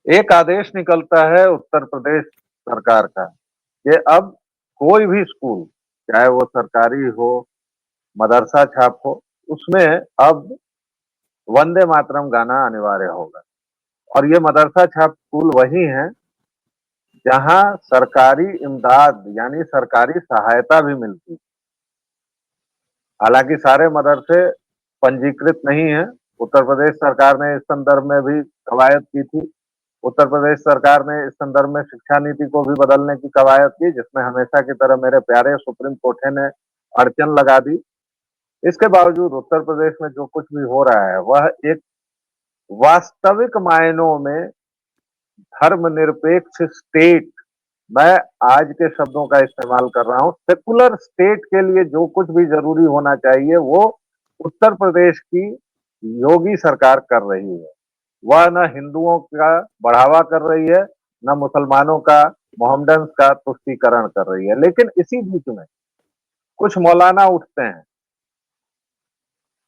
एक आदेश निकलता है उत्तर प्रदेश सरकार का कि अब कोई भी स्कूल, चाहे वो सरकारी हो, मदरसा छाप हो, उसमें अब वंदे मातरम गाना अनिवार्य होगा। और ये मदरसा छाप स्कूल वही हैं जहां सरकारी इमदाद यानी सरकारी सहायता भी मिलती है। हालांकि सारे मदरसे पंजीकृत नहीं हैं। उत्तर प्रदेश सरकार ने इस संदर्भ में भी कवायद की थी। उत्तर प्रदेश सरकार ने इस संदर्भ में शिक्षा नीति को भी बदलने की कवायद की, जिसमें हमेशा की तरह मेरे प्यारे सुप्रीम कोर्ट ने अड़चन लगा दी। इसके बावजूद उत्तर प्रदेश में जो कुछ भी हो रहा है वह एक वास्तविक मायनों में धर्मनिरपेक्ष स्टेट, मैं आज के शब्दों का इस्तेमाल कर रहा हूं, सेकुलर स्टेट के लिए जो कुछ भी जरूरी होना चाहिए वो उत्तर प्रदेश की योगी सरकार कर रही है। वह न हिंदुओं का बढ़ावा कर रही है, न मुसलमानों का, मोहम्मडन्स का तुष्टीकरण कर रही है। लेकिन इसी बीच में कुछ मौलाना उठते हैं।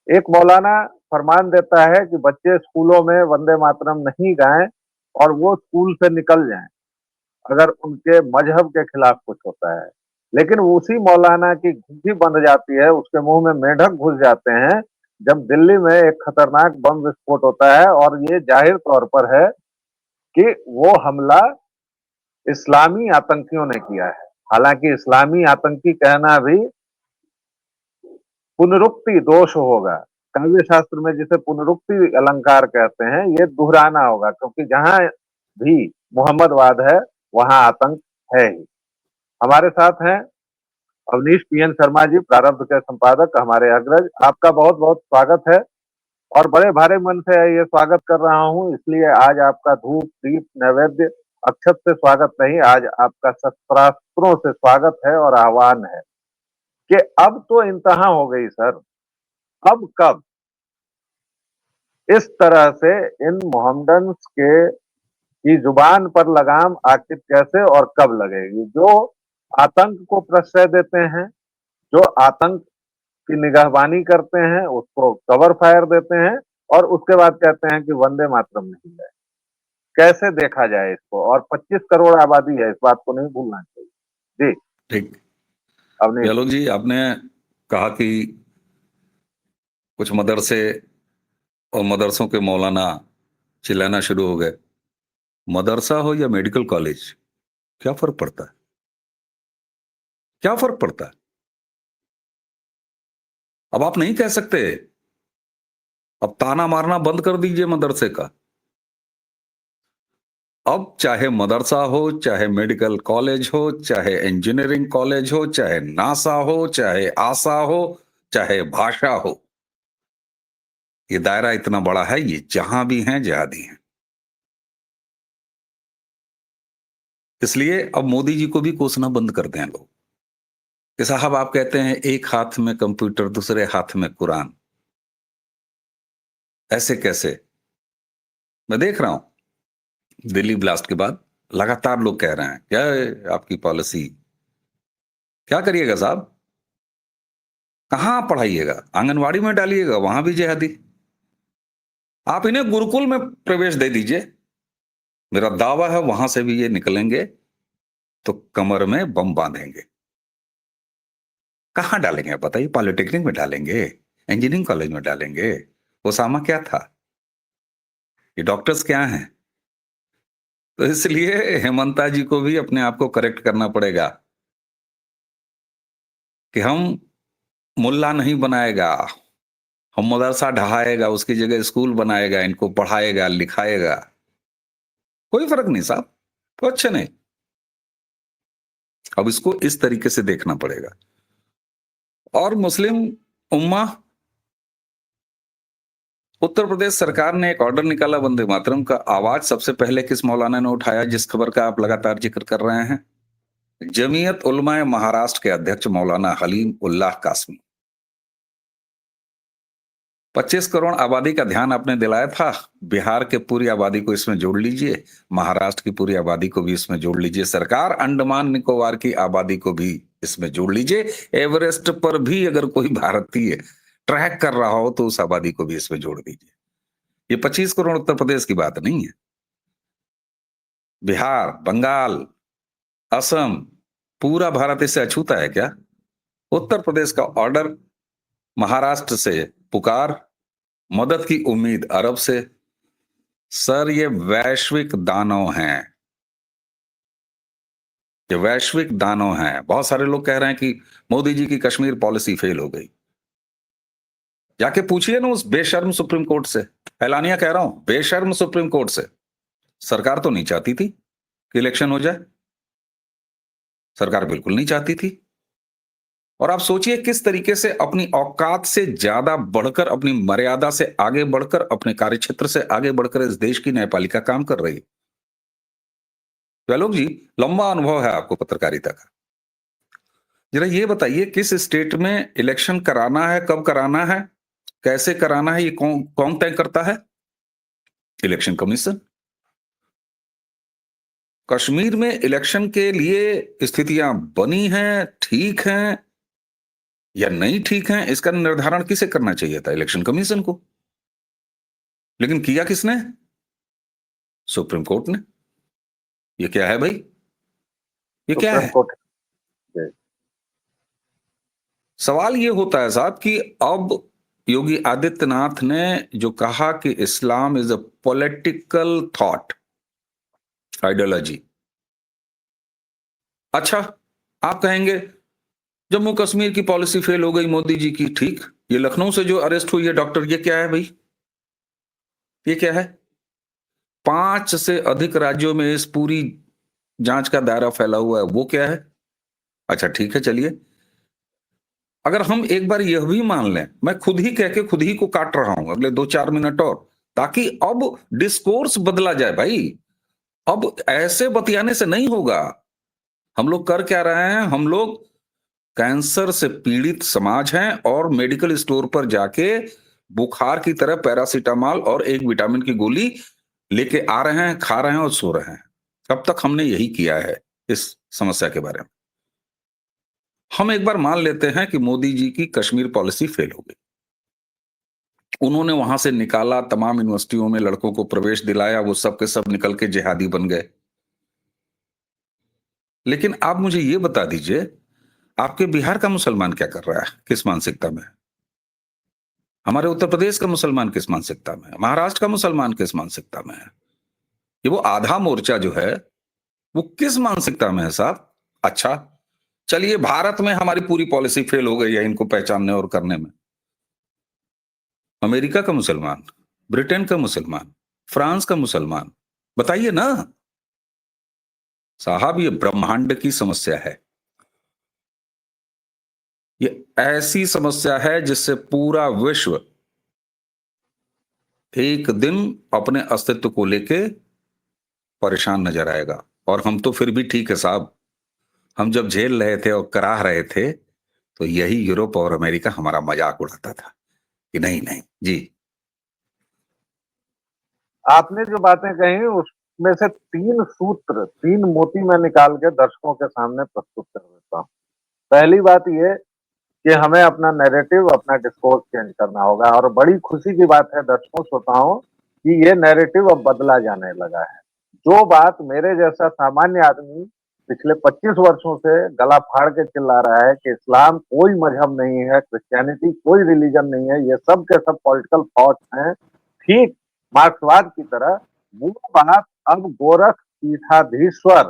एक मौलाना फरमान देता है कि बच्चे स्कूलों में वंदे मातरम नहीं गाएं और वो स्कूल से निकल जाएं अगर उनके मजहब के खिलाफ कुछ होता है। लेकिन उसी मौलाना की घुग्गी बंध जाती है, उसके मुंह में मेंढक घुस जाते हैं जब दिल्ली में एक खतरनाक बम विस्फोट होता है और ये जाहिर तौर पर है कि वो हमला इस्लामी आतंकियों ने किया है। हालांकि इस्लामी आतंकी कहना भी पुनरुक्ति दोष होगा। काव्य शास्त्र में जिसे पुनरुक्ति अलंकार कहते हैं, ये दोहराना होगा, क्योंकि जहां भी मोहम्मदवाद है वहां आतंक है ही। हमारे साथ हैं अवनीश पीएन शर्मा जी, प्रारब्ध के संपादक, हमारे अग्रज। आपका बहुत बहुत स्वागत है और बड़े भारे मन से ये स्वागत कर रहा हूं, इसलिए आज आपका धूप दीप नैवेद्य अक्षत से स्वागत नहीं, आज आपका शस्त्रास्त्रों से स्वागत है और आह्वान है कि अब तो इंतहा हो गई सर। अब कब इस तरह से इन मोहम्मडन्स के की जुबान पर लगाम आखिर कैसे और कब लगेगी? जो आतंक को प्रश्रय देते हैं, जो आतंक की निगहबानी करते हैं, उसको कवर फायर देते हैं और उसके बाद कहते हैं कि वंदे मातरम नहीं है। कैसे देखा जाए इसको? और 25 करोड़ आबादी है, इस बात को नहीं भूलना चाहिए। जी ठीक। अवनीश आलोक जी, आपने कहा कि कुछ मदरसे और मदरसों के मौलाना चिल्लाना शुरू हो गए। मदरसा हो या मेडिकल कॉलेज, क्या फर्क पड़ता है? क्या फर्क पड़ता है? अब आप नहीं कह सकते, अब ताना मारना बंद कर दीजिए मदरसे का। अब चाहे मदरसा हो, चाहे मेडिकल कॉलेज हो, चाहे इंजीनियरिंग कॉलेज हो, चाहे नासा हो, चाहे आसा हो, चाहे भाषा हो, ये दायरा इतना बड़ा है, ये जहां भी हैं जिहादी हैं। इसलिए अब मोदी जी को भी कोसना बंद कर दें लोग कि साहब, आप कहते हैं एक हाथ में कंप्यूटर दूसरे हाथ में कुरान, ऐसे कैसे? मैं देख रहा हूं दिल्ली ब्लास्ट के बाद लगातार लोग कह रहे हैं क्या है आपकी पॉलिसी, क्या करिएगा साहब? कहां पढ़ाइएगा? आंगनवाड़ी में डालिएगा, वहां भी जिहादी। आप इन्हें गुरुकुल में प्रवेश दे दीजिए, मेरा दावा है वहां से भी ये निकलेंगे तो कमर में बम बांधेंगे। कहां डालेंगे आप बताइए? पॉलिटेक्निक में डालेंगे, इंजीनियरिंग कॉलेज में डालेंगे? ओसामा क्या था? ये डॉक्टर्स क्या हैं? तो इसलिए हेमंता जी को भी अपने आप को करेक्ट करना पड़ेगा कि हम मुल्ला नहीं बनाएगा, हम मदरसा ढहाएगा, उसकी जगह स्कूल बनाएगा, इनको पढ़ाएगा लिखाएगा। कोई फर्क नहीं साहब, कुछ नहीं। अब इसको इस तरीके से देखना पड़ेगा। और मुस्लिम उम्मा, उत्तर प्रदेश सरकार ने एक ऑर्डर निकाला वंदे मातरम का। आवाज सबसे पहले किस मौलाना ने उठाया, जिस खबर का आप लगातार जिक्र कर रहे हैं? जमीयत उलमा महाराष्ट्र के अध्यक्ष मौलाना हलीम उल्लाह कासमी। 25 करोड़ आबादी का ध्यान आपने दिलाया था, बिहार के पूरी आबादी को इसमें जोड़ लीजिए, महाराष्ट्र की पूरी आबादी को भी इसमें जोड़ लीजिए, सरकार अंडमान निकोबार की आबादी को भी इसमें जोड़ लीजिए, एवरेस्ट पर भी अगर कोई भारतीय ट्रैक कर रहा हो तो उस आबादी को भी इसमें जोड़ दीजिए। ये 25 करोड़ उत्तर प्रदेश की बात नहीं है, बिहार, बंगाल, असम, पूरा भारत इससे अछूता है क्या? उत्तर प्रदेश का ऑर्डर, महाराष्ट्र से पुकार, मदद की उम्मीद अरब से। सर ये वैश्विक दानव हैं, ये वैश्विक दानव हैं। बहुत सारे लोग कह रहे हैं कि मोदी जी की कश्मीर पॉलिसी फेल हो गई। जाके पूछिए ना उस बेशर्म सुप्रीम कोर्ट से, एलानिया कह रहा हूं, बेशर्म सुप्रीम कोर्ट से। सरकार तो नहीं चाहती थी कि इलेक्शन हो जाए, सरकार बिल्कुल नहीं चाहती थी। और आप सोचिए किस तरीके से अपनी औकात से ज्यादा बढ़कर, अपनी मर्यादा से आगे बढ़कर, अपने कार्यक्षेत्र से आगे बढ़कर इस देश की न्यायपालिका काम कर रही है। आलोक जी, लंबा अनुभव है आपको पत्रकारिता का, जरा ये बताइए किस स्टेट में इलेक्शन कराना है, कब कराना है, कैसे कराना है, ये कौन कौन तय करता है? Election commission. कश्मीर में इलेक्शन के लिए स्थितियां बनी हैं, ठीक हैं या नहीं ठीक हैं, इसका निर्धारण किसे करना चाहिए था? इलेक्शन कमीशन को। लेकिन किया किसने? सुप्रीम कोर्ट ने। ये क्या है भाई, ये क्या सुप्रीम है? कोर्ट। जी। सवाल ये होता है साहब कि अब योगी आदित्यनाथ ने जो कहा कि Islam is a political thought, ideology. अच्छा, आप कहेंगे जम्मू कश्मीर की पॉलिसी फेल हो गई मोदी जी की, ठीक। ये लखनऊ से जो अरेस्ट हुई है डॉक्टर, ये क्या है भाई, ये क्या है? 5 से अधिक राज्यों में इस पूरी जांच का दायरा फैला हुआ है, वो क्या है? अच्छा ठीक है, चलिए अगर हम एक बार यह भी मान लें, मैं खुद ही कह के खुद ही को काट रहा हूं अगले 2-4 मिनट और, ताकि अब डिस्कोर्स बदला जाए भाई। अब ऐसे बतियाने से नहीं होगा। हम लोग कर क्या रहे हैं? हम लोग कैंसर से पीड़ित समाज हैं और मेडिकल स्टोर पर जाके बुखार की तरह पैरासीटामोल और एक विटामिन की गोली लेके आ रहे हैं, खा रहे हैं और सो रहे हैं। अब तक हमने यही किया है इस समस्या के बारे में। हम एक बार मान लेते हैं कि मोदी जी की कश्मीर पॉलिसी फेल हो गई, उन्होंने वहां से निकाला, तमाम यूनिवर्सिटियों में लड़कों को प्रवेश दिलाया, वो सब के सब निकल के जिहादी बन गए। लेकिन आप मुझे ये बता दीजिए, आपके बिहार का मुसलमान क्या कर रहा है, किस मानसिकता में? हमारे उत्तर प्रदेश का मुसलमान किस मानसिकता में है? महाराष्ट्र का मुसलमान किस मानसिकता में है? ये वो आधा मोर्चा जो है वो किस मानसिकता में है साहब? अच्छा, चलिए भारत में हमारी पूरी पॉलिसी फेल हो गई है इनको पहचानने और करने में। अमेरिका का मुसलमान, ब्रिटेन का मुसलमान, फ्रांस का मुसलमान, बताइए ना साहब, ये ब्रह्मांड की समस्या है। ये ऐसी समस्या है जिससे पूरा विश्व एक दिन अपने अस्तित्व को लेके परेशान नजर आएगा। और हम तो फिर भी ठीक है साहब, हम जब झेल रहे थे और कराह रहे थे तो यही यूरोप और अमेरिका हमारा मजाक उड़ाता था कि नहीं नहीं जी। आपने जो बातें कही उसमें से 3 सूत्र, 3 मोती मैं निकाल के दर्शकों के सामने प्रस्तुत कर देता हूँ। पहली बात ये कि हमें अपना नैरेटिव, अपना डिस्कोर्स चेंज करना होगा, और बड़ी खुशी की बात है दर्शकों, श्रोताओं, कि ये नैरेटिव अब बदला जाने लगा है। जो बात मेरे जैसा सामान्य आदमी पिछले 25 वर्षों से गला फाड़ के चिल्ला रहा है कि इस्लाम कोई मजहब नहीं है, क्रिश्चियनिटी कोई रिलीजन नहीं है, ये सब के सब पॉलिटिकल थॉट्स हैं, ठीक मार्क्सवाद की तरह, वो बात अब गोरख पीठाधीश्वर,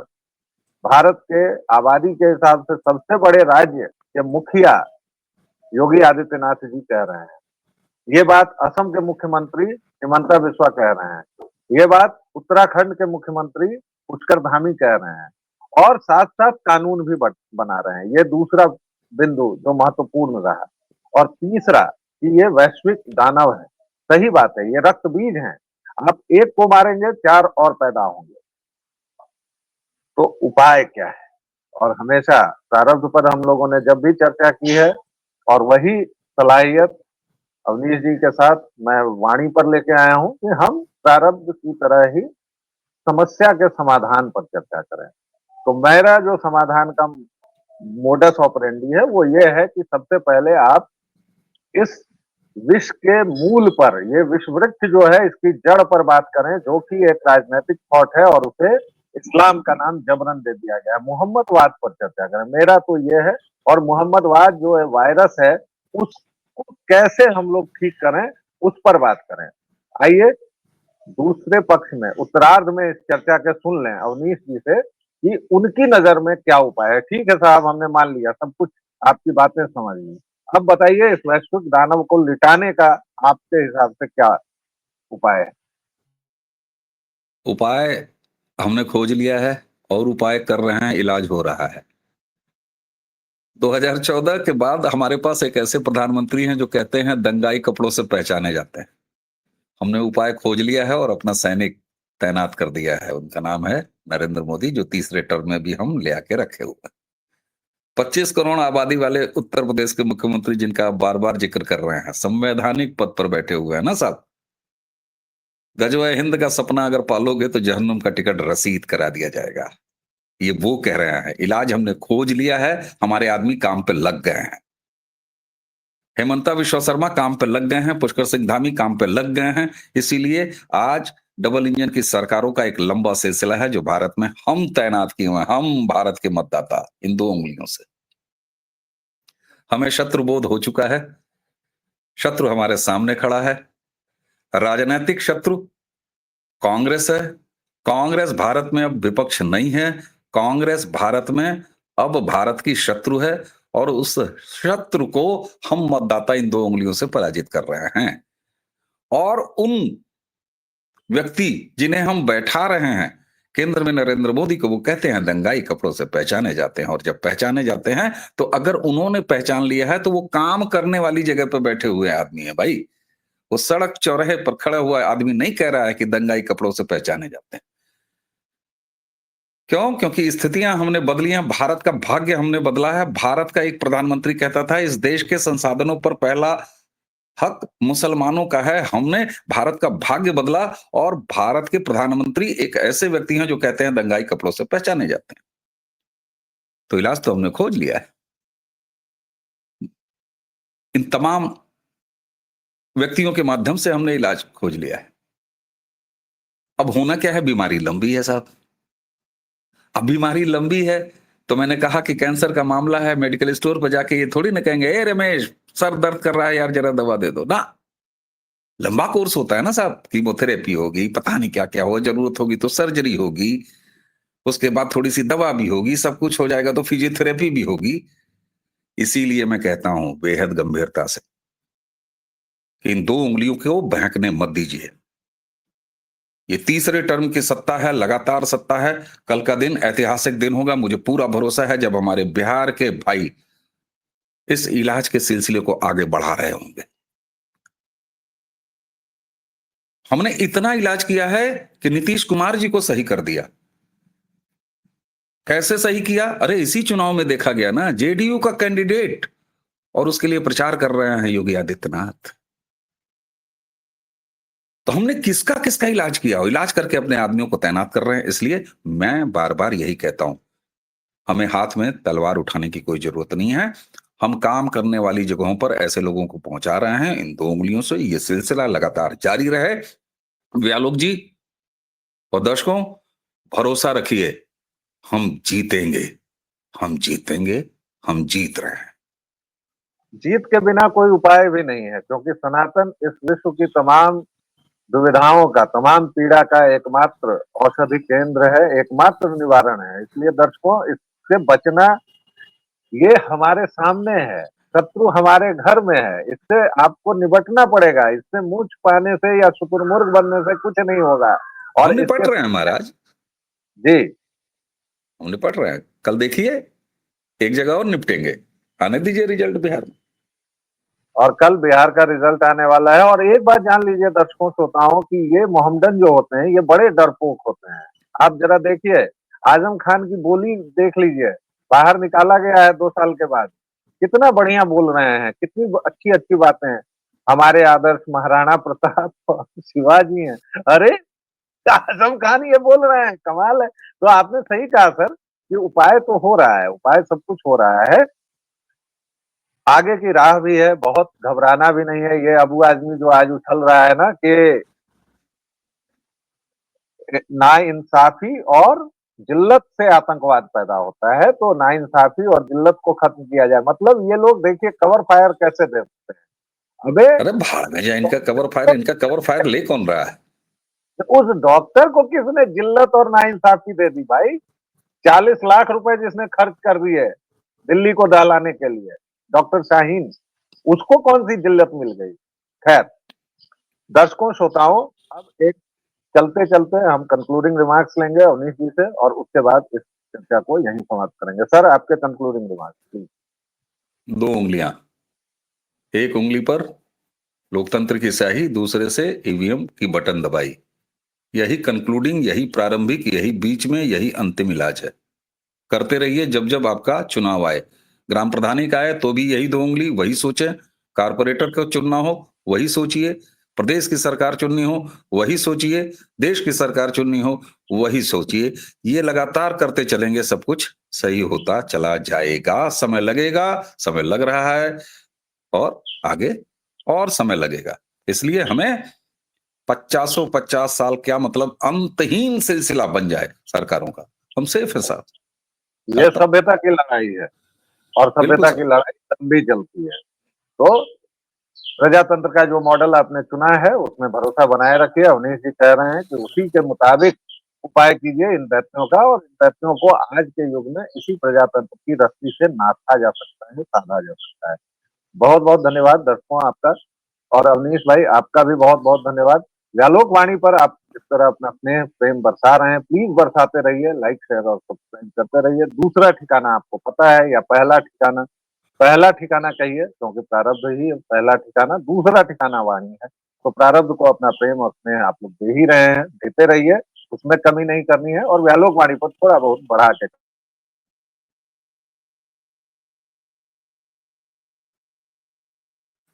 भारत के आबादी के हिसाब से सबसे बड़े राज्य के मुखिया योगी आदित्यनाथ जी कह रहे हैं। ये बात असम के मुख्यमंत्री हिमंता बिस्वा कह रहे हैं। ये बात उत्तराखंड के मुख्यमंत्री पुष्कर धामी कह रहे हैं, और साथ साथ कानून भी बना रहे हैं। ये दूसरा बिंदु जो महत्वपूर्ण रहा। और तीसरा कि ये वैश्विक दानव है। सही बात है, ये रक्त बीज हैं। आप एक को मारेंगे 4 और पैदा होंगे। तो उपाय क्या है? और हमेशा प्रारब्ध पर हम लोगों ने जब भी चर्चा की है, और वही सलाहियत अवनीश जी के साथ मैं वाणी पर लेके आया हूं कि हम प्रारब्ध की तरह ही समस्या के समाधान पर चर्चा करें। तो मेरा जो समाधान का मोडस ऑपरेंडी है वो ये है कि सबसे पहले आप इस विष के मूल पर, ये विष वृक्ष जो है इसकी जड़ पर बात करें, जो कि एक राजनीतिक थॉट है, और उसे इस्लाम का नाम जबरन दे दिया गया है। मोहम्मदवाद पर चर्चा करें, मेरा तो ये है। और मोहम्मदवाद जो है वायरस है, उसको कैसे हम लोग ठीक करें, उस पर बात करें। आइए दूसरे पक्ष में उत्तरार्ध में इस चर्चा के सुन लें अवनीश जी से कि उनकी नजर में क्या उपाय है। ठीक है साहब, हमने मान लिया सब कुछ, आपकी बातें समझ ली। अब बताइए इस वैश्विक दानव को लिटाने का आपके हिसाब से क्या उपाय है? उपाय हमने खोज लिया है और उपाय कर रहे हैं, इलाज हो रहा है। 2014 के बाद हमारे पास एक ऐसे प्रधानमंत्री हैं जो कहते हैं दंगाई कपड़ों से पहचाने जाते हैं। हमने उपाय खोज लिया है और अपना सैनिक तैनात कर दिया है। उनका नाम है नरेंद्र मोदी, जो तीसरे टर्म में भी हम ले आके रखे हुए हैं। 25 करोड़ आबादी वाले उत्तर प्रदेश के मुख्यमंत्री, जिनका आप बार बार जिक्र कर रहे हैं, संवैधानिक पद पर बैठे हुए हैं ना साहब। गजवा हिंद का सपना अगर पालोगे तो जहन्नुम का टिकट रसीद करा दिया जाएगा। ये वो कह रहे हैं। इलाज हमने खोज लिया है, हमारे आदमी काम पे लग गए हैं। हेमंता विश्व शर्मा काम पे लग गए हैं, पुष्कर सिंह धामी काम पे लग गए हैं। इसीलिए आज डबल इंजन की सरकारों का एक लंबा सिलसिला है जो भारत में हम तैनात किए हुए हैं। हम भारत के मतदाता, इन दो उंगलियों से हमें शत्रु बोध हो चुका है। शत्रु हमारे सामने खड़ा है। राजनीतिक शत्रु कांग्रेस है। कांग्रेस भारत में अब विपक्ष नहीं है। कांग्रेस भारत में अब भारत की शत्रु है और उस शत्रु को हम मतदाता इन दो उंगलियों से पराजित कर रहे हैं। और उन व्यक्ति जिन्हें हम बैठा रहे हैं केंद्र में, नरेंद्र मोदी को, वो कहते हैं दंगाई कपड़ों से पहचाने जाते हैं। और जब पहचाने जाते हैं तो अगर उन्होंने पहचान लिया है तो वो काम करने वाली जगह पर बैठे हुए आदमी है भाई। वो सड़क चौराहे पर खड़ा हुआ आदमी नहीं कह रहा है कि दंगाई कपड़ों से पहचाने जाते हैं। क्यों? क्योंकि स्थितियां हमने बदली हैं, भारत का भाग्य हमने बदला है। भारत का एक प्रधानमंत्री कहता था इस देश के संसाधनों पर पहला हक मुसलमानों का है। हमने भारत का भाग्य बदला और भारत के प्रधानमंत्री एक ऐसे व्यक्ति हैं जो कहते हैं दंगाई कपड़ों से पहचाने जाते हैं। तो इलाज तो हमने खोज लिया है। इन तमाम व्यक्तियों के माध्यम से हमने इलाज खोज लिया है। अब होना क्या है? बीमारी लंबी है साहब। अब बीमारी लंबी है तो मैंने कहा कि कैंसर का मामला है, मेडिकल स्टोर पर जाके ये थोड़ी ना कहेंगे ए रमेश सर दर्द कर रहा है यार जरा दवा दे दो ना। लंबा कोर्स होता है ना साहब। कीमोथेरेपी होगी, पता नहीं क्या क्या हो, जरूरत होगी तो सर्जरी होगी, उसके बाद थोड़ी सी दवा भी होगी, सब कुछ हो जाएगा तो फिजियोथेरेपी भी होगी। इसीलिए मैं कहता हूं बेहद गंभीरता से कि इन दो उंगलियों को बहकने मत दीजिए। ये तीसरे टर्म की सत्ता है, लगातार सत्ता है। कल का दिन ऐतिहासिक दिन होगा। मुझे पूरा भरोसा है जब हमारे बिहार के भाई इस इलाज के सिलसिले को आगे बढ़ा रहे होंगे। हमने इतना इलाज किया है कि नीतीश कुमार जी को सही कर दिया। कैसे सही किया? अरे इसी चुनाव में देखा गया ना, जेडीयू का कैंडिडेट और उसके लिए प्रचार कर रहे हैं योगी आदित्यनाथ। तो हमने किसका किसका इलाज किया? इलाज करके अपने आदमियों को तैनात कर रहे हैं। इसलिए मैं बार बार यही कहता हूं, हमें हाथ में तलवार उठाने की कोई जरूरत नहीं है। हम काम करने वाली जगहों पर ऐसे लोगों को पहुंचा रहे हैं इन दो उंगलियों से। ये सिलसिला लगातार जारी रहे। व्यालोक जी और दर्शकों, भरोसा रखिए, हम जीतेंगे। हम जीतेंगे। हम जीत रहे हैं। जीत के बिना कोई उपाय भी नहीं है, क्योंकि सनातन इस विश्व की तमाम दुविधाओं का, तमाम पीड़ा का एकमात्र औषधि केंद्र है, एकमात्र निवारण है। इसलिए दर्शकों, इससे बचना ये हमारे सामने है। शत्रु हमारे घर में है, इससे आपको निपटना पड़ेगा। इससे मुंह छुपाने से या शुतुरमुर्ग बनने से कुछ नहीं होगा। हम और निपट इसके रहे हैं महाराज। जी, हम निपट रहे हैं। कल देखिए एक जगह और निपटेंगे। आने दीजिए रिजल्ट बिहार में। और कल बिहार का रिजल्ट आने वाला है। और एक बात जान लीजिए दर्शकों, श्रोताओं, कि ये मोहम्मदन जो होते हैं ये बड़े डरपोक होते हैं। आप जरा देखिए, आजम खान की बोली देख लीजिए। बाहर निकाला गया है 2 साल के बाद, कितना बढ़िया बोल रहे हैं, कितनी अच्छी अच्छी बातें हैं। हमारे आदर्श महाराणा प्रताप और शिवाजी हैं। अरे आजम खान ये बोल रहे हैं, कमाल है। तो आपने सही कहा सर कि उपाय तो हो रहा है, उपाय सब कुछ हो रहा है। आगे की राह भी है, बहुत घबराना भी नहीं है। ये अबू आजमी जो आज उछल रहा है ना कि ना इंसाफी और जिल्लत से आतंकवाद पैदा होता है, तो नाइंसाफी और जिल्लत को खत्म किया जाए। मतलब ये लोग देखिए कवर फायर कैसे देते हैं। अबे अरे भाड़ में जाए इनका कवर फायर ले कौन रहा है? उस डॉक्टर को किसने जिल्लत और नाइंसाफी दे दी भाई? 40 लाख रुपए जिसने खर्च कर दिए दिल्ली को दहलाने के लिए, डॉक्टर शाहीन, उसको कौन सी जिल्लत मिल गई? खैर, दर्शकों श्रोताओं, अब एक चलते चलते हम कंक्लूडिंग रिमार्क्स लेंगे अवनीश जी से और उसके बाद इस चर्चा को यहीं समाप्त करेंगे। सर, आपके कंक्लूडिंग रिमार्क्स प्लीज। 2 उंगलियां, एक उंगली पर लोकतंत्र की स्याही, दूसरे से ईवीएम की बटन दबाई। यही कंक्लूडिंग, यही प्रारंभिक, यही बीच में, यही अंतिम इलाज है। करते रहिए जब जब आपका चुनाव आए। ग्राम प्रधानी का आए तो भी यही 2 उंगली, वही सोचें। कारपोरेटर को चुनना हो वही सोचिए, प्रदेश की सरकार चुननी हो वही सोचिए, देश की सरकार चुननी हो वही सोचिए। ये लगातार करते चलेंगे, सब कुछ सही होता चला जाएगा। समय लगेगा, समय लग रहा है और आगे और समय लगेगा। इसलिए हमें 50 साल, क्या मतलब अंतहीन सिलसिला बन जाए सरकारों का, हम सेफ है साहब। ये सभ्यता की लड़ाई है और बिल्कुल सभ्यता की साहब। लड़ाई लंबी चलती है। तो प्रजातंत्र का जो मॉडल आपने चुना है उसमें भरोसा बनाए रखिए। अवनीश जी कह रहे हैं कि उसी के मुताबिक उपाय कीजिए इन दैत्यों का, और इन दैत्यों को आज के युग में इसी प्रजातंत्र की रस्सी से नाथा जा सकता है, साधा जा सकता है। बहुत बहुत धन्यवाद दर्शकों आपका, और अवनीश भाई आपका भी बहुत बहुत धन्यवाद। व्यालोक वाणी पर आप इस तरह अपना स्नेह प्रेम बरसा रहे हैं, प्लीज बरसाते रहिए, लाइक शेयर और सब्सक्राइब करते रहिए। दूसरा ठिकाना आपको पता है, या पहला ठिकाना? पहला ठिकाना कहिए, क्योंकि प्रारब्ध ही पहला ठिकाना, दूसरा ठिकाना वाणी है। तो प्रारब्ध को अपना प्रेम और स्नेह आप लोग दे ही रहे हैं, देते रहिए, उसमें कमी नहीं करनी है, और व्यालोक वाणी पर थोड़ा बहुत बढ़ा के।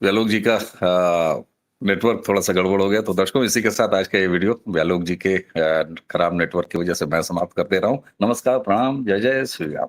व्यालोक जी का नेटवर्क थोड़ा सा गड़बड़ हो गया, तो दर्शकों इसी के साथ आज का ये वीडियो व्यालोक जी के खराब नेटवर्क की वजह से मैं समाप्त कर दे रहा हूँ। नमस्कार, प्रणाम, जय जय श्री राम।